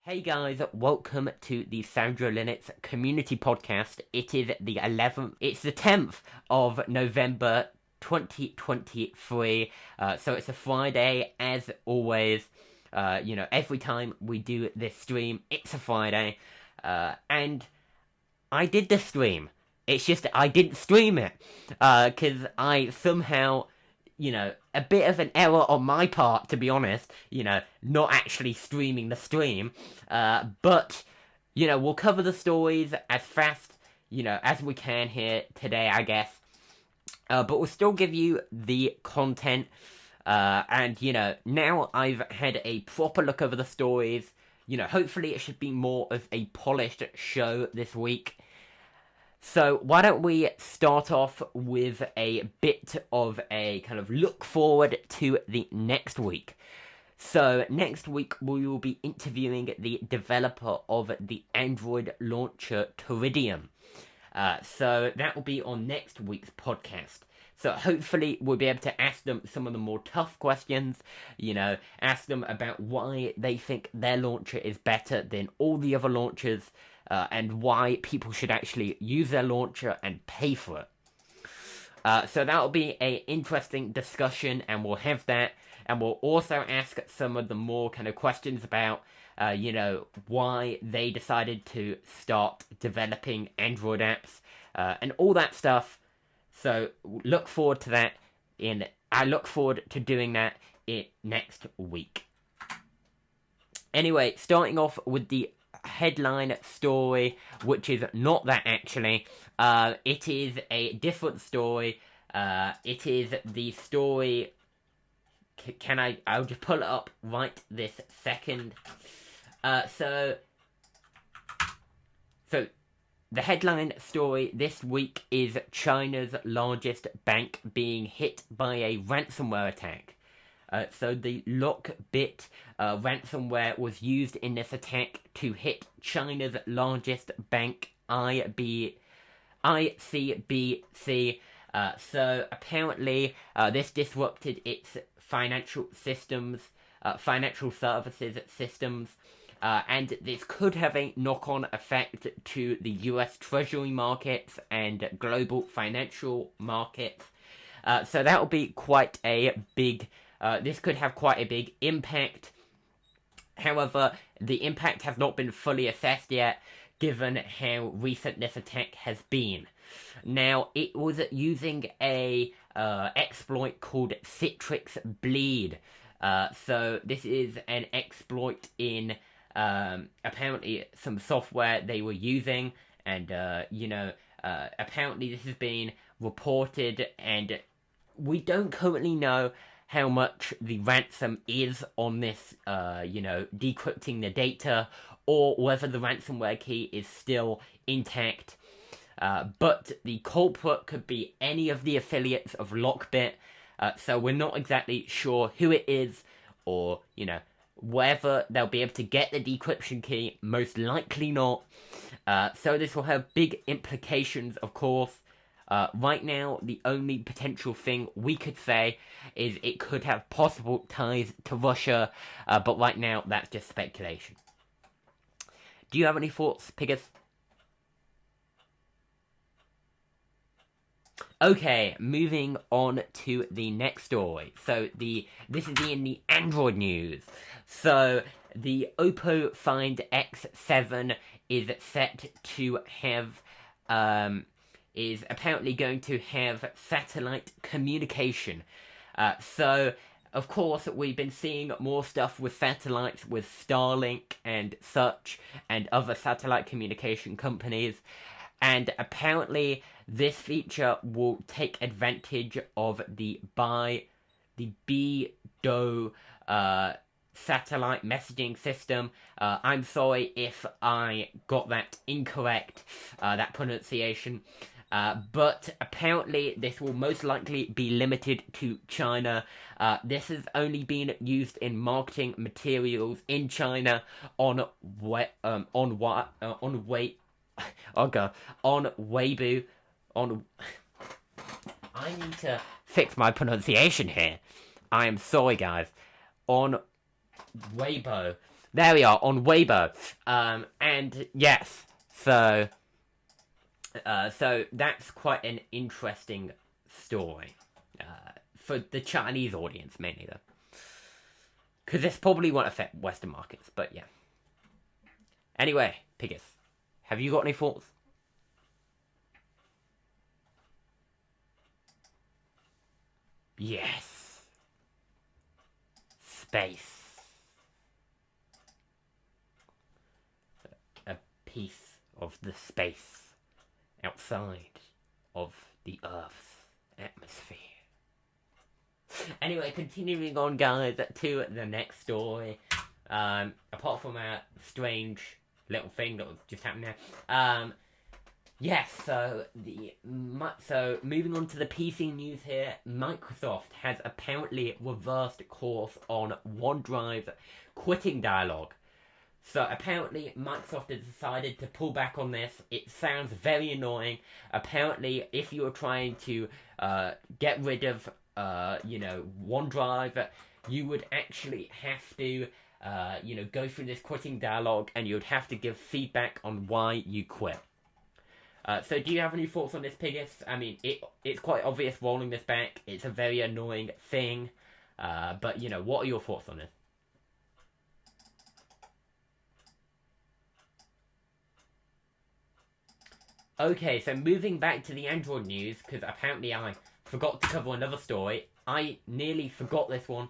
Hey guys, welcome to the Sandro Linux Community Podcast. It is the 10th of November 2023. So it's a Friday, as always. Every time we do this stream, it's a Friday. And I did the stream. It's just I didn't stream it. Because I somehow, a bit of an error on my part, to be honest, not actually streaming the stream. But, we'll cover the stories as fast, as we can here today, I guess. But we'll still give you the content. And, now I've had a proper look over the stories. Hopefully it should be more of a polished show this week. So why don't we start off with a bit of a kind of look forward to the next week. So next week we will be interviewing the developer of the Android launcher Toridium. So that will be on next week's podcast. So hopefully we'll be able to ask them some of the more tough questions, ask them about why they think their launcher is better than all the other launchers, and why people should actually use their launcher and pay for it. So that'll be an interesting discussion, and we'll have that. And we'll also ask some of the more kind of questions about, why they decided to start developing Android apps, and all that stuff. So look forward to that. I look forward to doing that next week. Anyway, starting off with the headline story, which is not that actually. It is a different story. It is the story. I'll just pull it up right this second. So the headline story this week is China's largest bank being hit by a ransomware attack. So the Lockbit ransomware was used in this attack to hit China's largest bank, ICBC. So apparently this disrupted its financial services systems. And this could have a knock-on effect to the US Treasury markets and global financial markets. So that will be quite a big. This could have quite a big impact. However, the impact has not been fully assessed yet, given how recent this attack has been. Now, it was using a exploit called Citrix Bleed. So this is an exploit in apparently some software they were using, and apparently this has been reported, and we don't currently know how much the ransom is on this, decrypting the data, or whether the ransomware key is still intact. But the culprit could be any of the affiliates of Lockbit, so we're not exactly sure who it is, or, whether they'll be able to get the decryption key. Most likely not. So this will have big implications, of course. Right now, the only potential thing we could say is it could have possible ties to Russia, but right now, that's just speculation. Do you have any thoughts, Piggers? Okay, moving on to the next story. So this is in the Android news. So the Oppo Find X7 is set to have is apparently going to have satellite communication. So of course we've been seeing more stuff with satellites with Starlink and such, and other satellite communication companies. And apparently, this feature will take advantage of the BDO satellite messaging system. I'm sorry if I got that incorrect, that pronunciation. But apparently, this will most likely be limited to China. This has only been used in marketing materials in China on Weibo. I need to fix my pronunciation here. I am sorry, guys. On Weibo. there we are on Weibo. And yes, so that's quite an interesting story for the Chinese audience mainly, though, because this probably won't affect Western markets. But yeah. Anyway, Pigus, have you got any thoughts? Yes. Space. A piece of the space outside of the Earth's atmosphere. Anyway, continuing on, guys, to the next story. Apart from a strange little thing that was just happening there. Yes, so moving on to the PC news here, Microsoft has apparently reversed course on OneDrive's quitting dialogue. So apparently Microsoft has decided to pull back on this. It sounds very annoying. Apparently, if you're trying to get rid of OneDrive, you would actually have to go through this quitting dialogue, and you would have to give feedback on why you quit. So do you have any thoughts on this, Pigus? I mean, it's quite obvious rolling this back. It's a very annoying thing. But, what are your thoughts on this? Okay, so moving back to the Android news, because apparently I forgot to cover another story. I nearly forgot this one.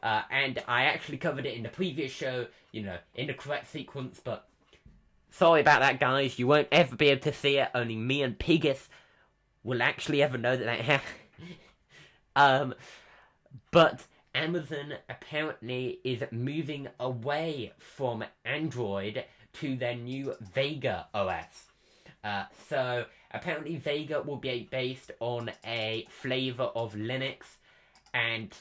And I actually covered it in the previous show, in the correct sequence, but sorry about that, guys. You won't ever be able to see it. Only me and Pigus will actually ever know that happened. But Amazon apparently is moving away from Android to their new Vega OS. So apparently Vega will be based on a flavor of Linux, and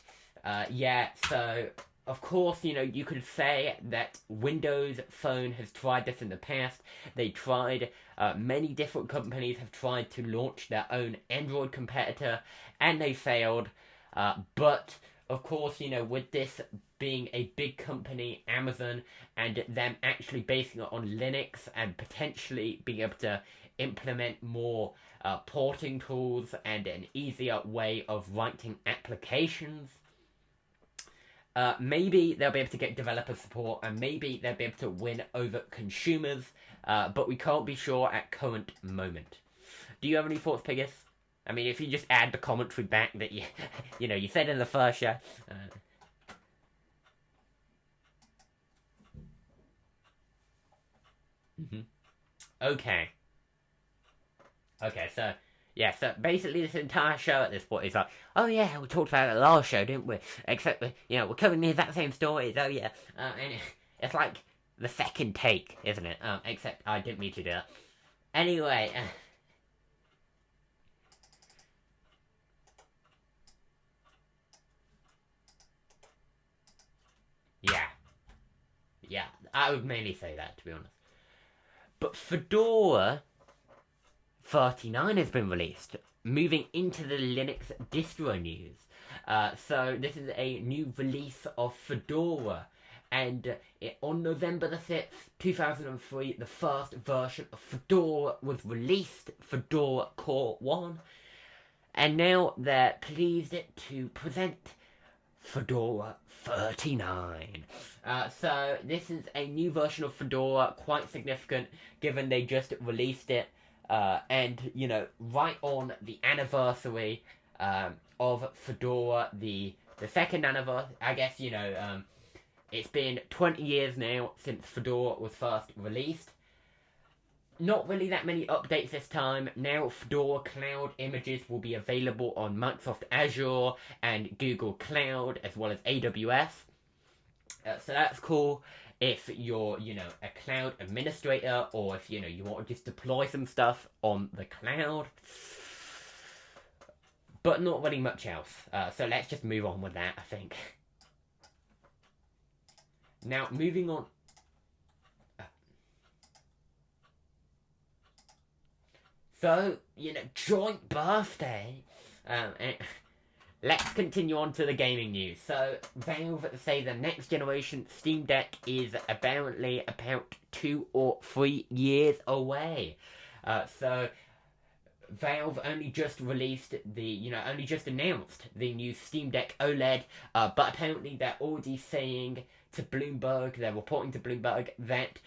so of course, you could say that Windows Phone has tried this in the past. They tried, many different companies have tried to launch their own Android competitor, and they failed. But, of course, with this being a big company, Amazon, and them actually basing it on Linux and potentially being able to implement more porting tools and an easier way of writing applications, maybe they'll be able to get developer support, and maybe they'll be able to win over consumers, but we can't be sure at current moment. Do you have any thoughts, Pigus? I mean, if you just add the commentary back that you said in the first show. Mm-hmm. Okay. Okay, so yeah, so basically this entire show at this point is like, oh yeah, we talked about it the last show, didn't we? Except, we're covering the exact same stories, oh yeah. And it's like the second take, isn't it? Except I didn't mean to do that. Anyway. Yeah. Yeah, I would mainly say that, to be honest. But Fedora 39 has been released, moving into the Linux distro news. So this is a new release of Fedora, and on November the 6th, 2003, the first version of Fedora was released, Fedora Core 1, and now they're pleased to present Fedora 39. So this is a new version of Fedora, quite significant given they just released it, and right on the anniversary of Fedora, the second anniversary. I guess it's been 20 years now since Fedora was first released. Not really that many updates this time. Now Fedora Cloud images will be available on Microsoft Azure and Google Cloud, as well as AWS. So that's cool if you're, a cloud administrator, or if, you want to just deploy some stuff on the cloud. But not really much else. So let's just move on with that, I think. Now, moving on. So, joint birthday. let's continue on to the gaming news. So, Valve say the next generation Steam Deck is apparently about 2 or 3 years away. So, Valve only just released only just announced the new Steam Deck OLED, but apparently they're already saying to Bloomberg, they're reporting to Bloomberg that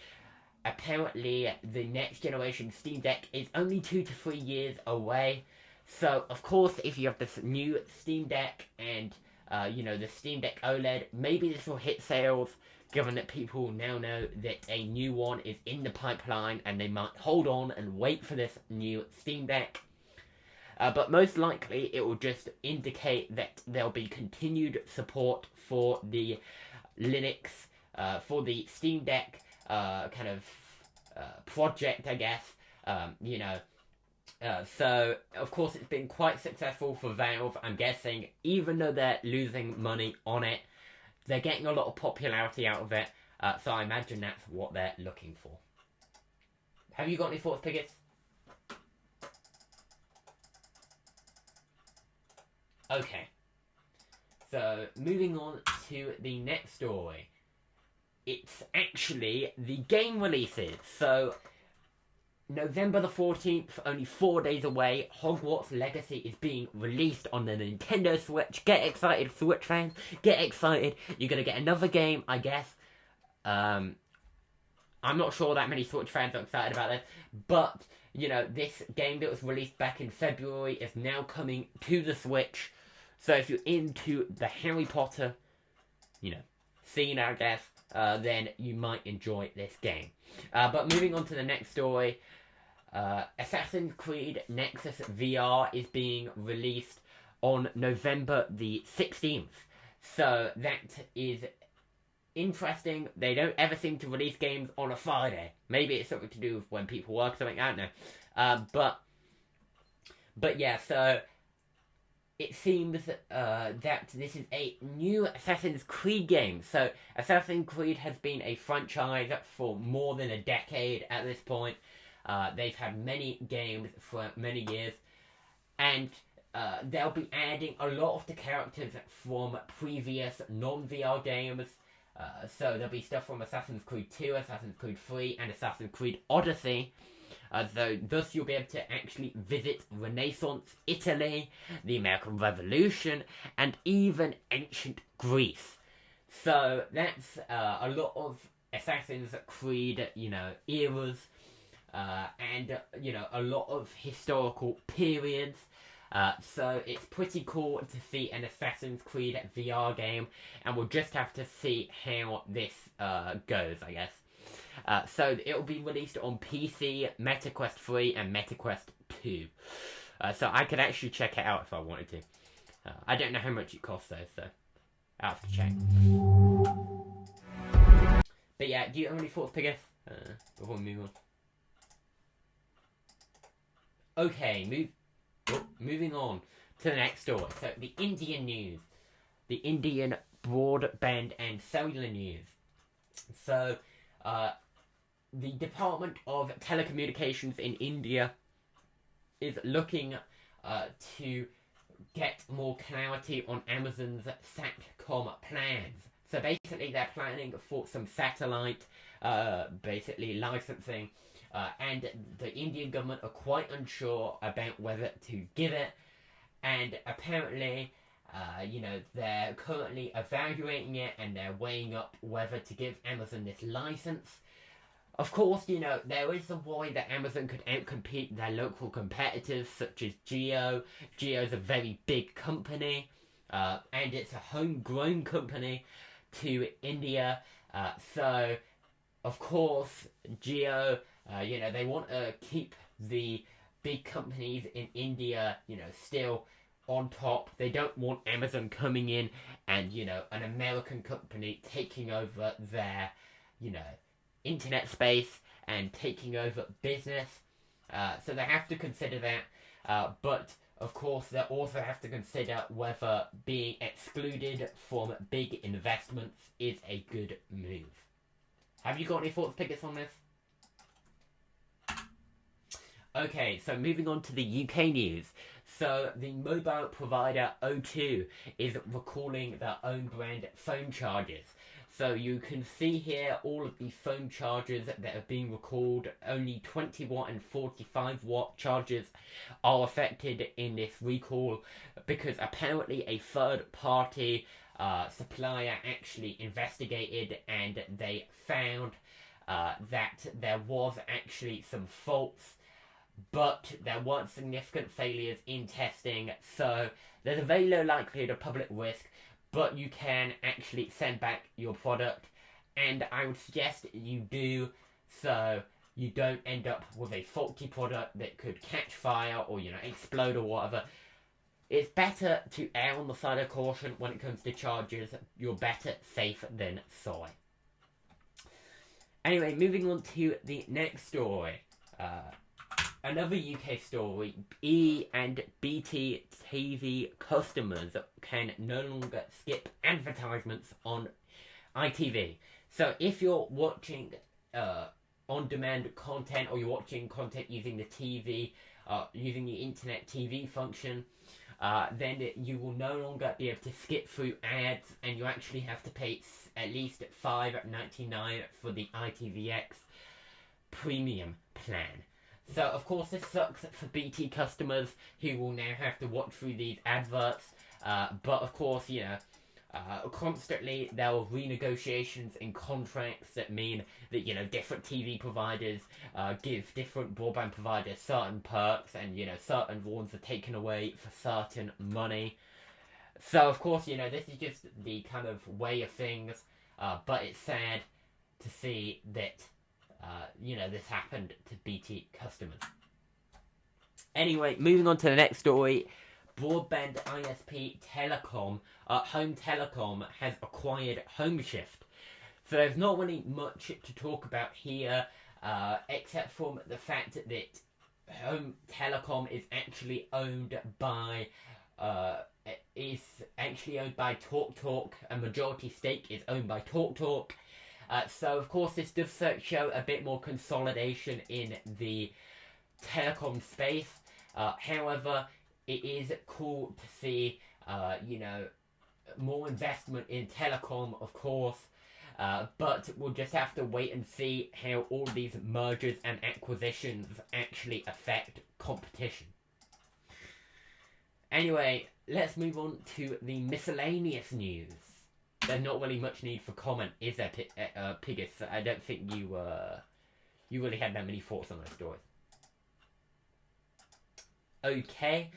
apparently the next generation Steam Deck is only 2 to 3 years away. So, of course, if you have this new Steam Deck and, the Steam Deck OLED, maybe this will hit sales, given that people now know that a new one is in the pipeline and they might hold on and wait for this new Steam Deck. But most likely, it will just indicate that there'll be continued support for the Linux, for the Steam Deck project, I guess. So, of course, it's been quite successful for Valve, I'm guessing. Even though they're losing money on it, they're getting a lot of popularity out of it. So I imagine that's what they're looking for. Have you got any thoughts, Piggis? Okay. So, moving on to the next story. It's actually the game releases. So, November the 14th, only 4 days away, Hogwarts Legacy is being released on the Nintendo Switch. Get excited, Switch fans. Get excited. You're going to get another game, I guess. I'm not sure that many Switch fans are excited about this. But, this game that was released back in February is now coming to the Switch. So if you're into the Harry Potter, scene, I guess, then you might enjoy this game. But moving on to the next story, Assassin's Creed Nexus VR is being released on November the 16th. So that is interesting. They don't ever seem to release games on a Friday. Maybe it's something to do with when people work or something, I don't know. But yeah, so it seems that this is a new Assassin's Creed game. So Assassin's Creed has been a franchise for more than a decade at this point. They've had many games for many years, and they'll be adding a lot of the characters from previous non-VR games. So there'll be stuff from Assassin's Creed 2, Assassin's Creed 3, and Assassin's Creed Odyssey. Thus you'll be able to actually visit Renaissance Italy, the American Revolution, and even ancient Greece. So that's a lot of Assassin's Creed, eras, and, a lot of historical periods. So it's pretty cool to see an Assassin's Creed VR game, and we'll just have to see how this goes, I guess. So it'll be released on PC, MetaQuest 3, and MetaQuest 2. So I could actually check it out if I wanted to. I don't know how much it costs though, so I'll have to check. But yeah, do you have any thoughts, Piggis? Before we move on. Okay, moving on to the next story. So the Indian news. The Indian broadband and cellular news. So, the Department of Telecommunications in India is looking to get more clarity on Amazon's SATCOM plans. So basically they're planning for some satellite licensing, and the Indian government are quite unsure about whether to give it, and apparently they're currently evaluating it and they're weighing up whether to give Amazon this license. Of course, there is a worry that Amazon could outcompete their local competitors such as Jio. Jio is a very big company, and it's a homegrown company to India. So, of course, Jio, they want to keep the big companies in India, still on top. They don't want Amazon coming in and, an American company taking over their, internet space and taking over business. So they have to consider that. But, of course, they also have to consider whether being excluded from big investments is a good move. Have you got any thoughts, Piggis, on this? Okay, so moving on to the UK news. So the mobile provider O2 is recalling their own brand phone chargers. So you can see here all of the phone chargers that have been recalled. Only 20 watt and 45 watt chargers are affected in this recall because apparently a third party supplier actually investigated and they found that there was actually some faults, but there weren't significant failures in testing, so there's a very low likelihood of public risk, but you can actually send back your product, and I would suggest you do, so you don't end up with a faulty product that could catch fire or, explode or whatever. It's better to err on the side of caution when it comes to chargers. You're better safe than sorry. Anyway, moving on to the next story. Another UK story, E and BT TV customers can no longer skip advertisements on ITV. So if you're watching on-demand content or you're watching content using the TV, using the internet TV function, then you will no longer be able to skip through ads, and you actually have to pay at least $5.99 for the ITVX premium plan. So, of course, this sucks for BT customers who will now have to watch through these adverts. But, of course, constantly there are renegotiations in contracts that mean that, different TV providers give different broadband providers certain perks, and, certain ones are taken away for certain money. So, of course, this is just the kind of way of things. But it's sad to see that this happened to BT customers. Anyway, moving on to the next story. Broadband ISP Telecom, Home Telecom has acquired HomeShift. So there's not really much to talk about here, except from the fact that Home Telecom is actually owned by TalkTalk. A majority stake is owned by TalkTalk. So, of course, this does show a bit more consolidation in the telecom space. However, it is cool to see, more investment in telecom, of course. But we'll just have to wait and see how all these mergers and acquisitions actually affect competition. Anyway, let's move on to the miscellaneous news. There's not really much need for comment, is there, Piggus? I don't think you really had that many thoughts on those stories. Okay,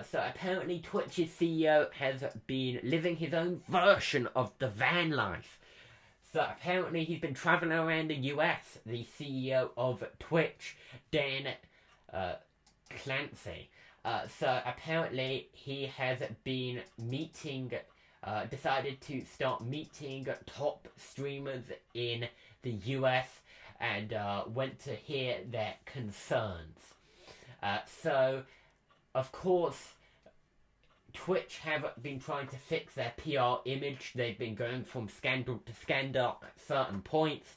so apparently Twitch's CEO has been living his own version of the van life. So apparently he's been traveling around the US, the CEO of Twitch, Dan Clancy. So apparently he has been decided to start meeting top streamers in the US and went to hear their concerns. So, of course, Twitch have been trying to fix their PR image. They've been going from scandal to scandal at certain points,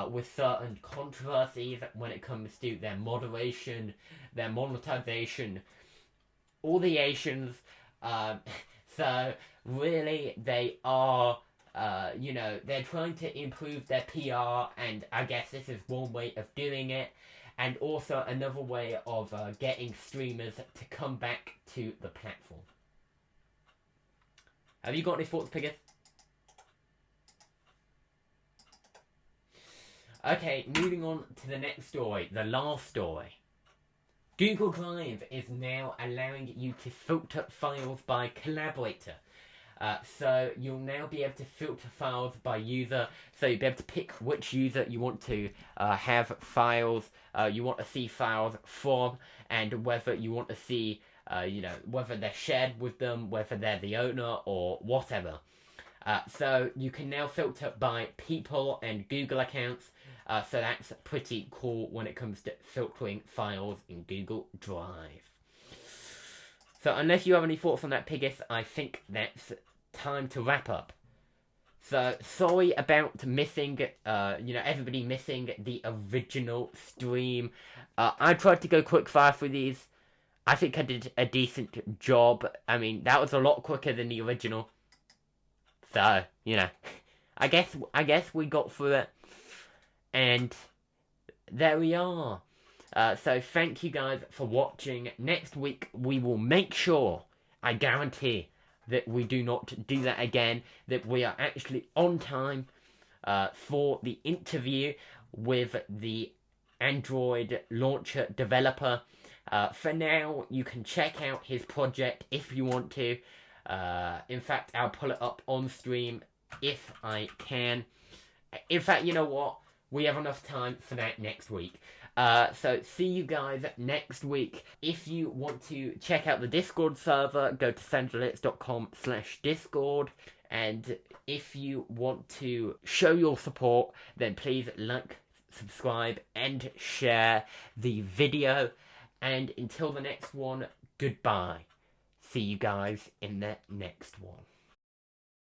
with certain controversies when it comes to their moderation, their monetization, all the Asians. So really, they are, they're trying to improve their PR, and I guess this is one way of doing it, and also another way of getting streamers to come back to the platform. Have you got any thoughts, Piggus? Okay, moving on to the next story, the last story. Google Drive is now allowing you to filter files by collaborator. So you'll now be able to filter files by user. So you'll be able to pick which user you want to have files, you want to see files from, and whether you want to see, whether they're shared with them, whether they're the owner, or whatever. So you can now filter by people and Google accounts. So that's pretty cool when it comes to filtering files in Google Drive. So unless you have any thoughts on that, Piggus, I think that's time to wrap up. So, sorry about missing, everybody missing the original stream. I tried to go quick fire through these. I think I did a decent job. I mean, that was a lot quicker than the original. So, I guess we got through it. And there we are. So thank you guys for watching. Next week we will make sure, I guarantee, that we do not do that again, that we are actually on time for the interview with the Android launcher developer. For now, you can check out his project if you want to. In fact, I'll pull it up on stream if I can. In fact, you know what? We have enough time for that next week. So see you guys next week. If you want to check out the Discord server, go to sandrolinux.com/discord. And if you want to show your support, then please like, subscribe, and share the video. And until the next one, goodbye. See you guys in the next one.